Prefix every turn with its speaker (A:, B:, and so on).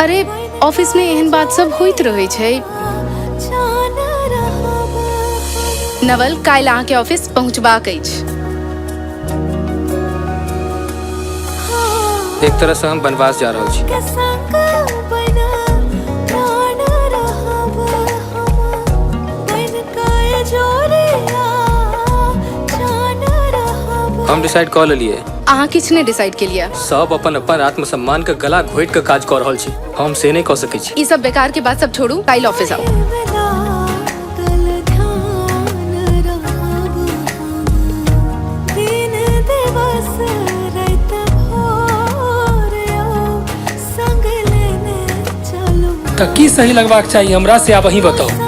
A: अरे ऑफिस में एहन बात सब होइत रहे छे। नवल काल्हि अहाँ के ऑफिस पहुँचबाक अछि।
B: एक तरह से हम बनवास जा रहा छी। हम डिसाइड कर लिए।
A: अहाँ किछ ने डिसाइड के लिया।
B: सब अपन अपन आत्मसम्मान के गला घोट के काज कर रहल छी। हम से नहीं कह सकै छी।
A: ई सब बेकार के बात सब छोड़ू, काल्हि ऑफिस आओ।
C: तो की सही लगवाक चाहिए हमरा से आप वही बताओ।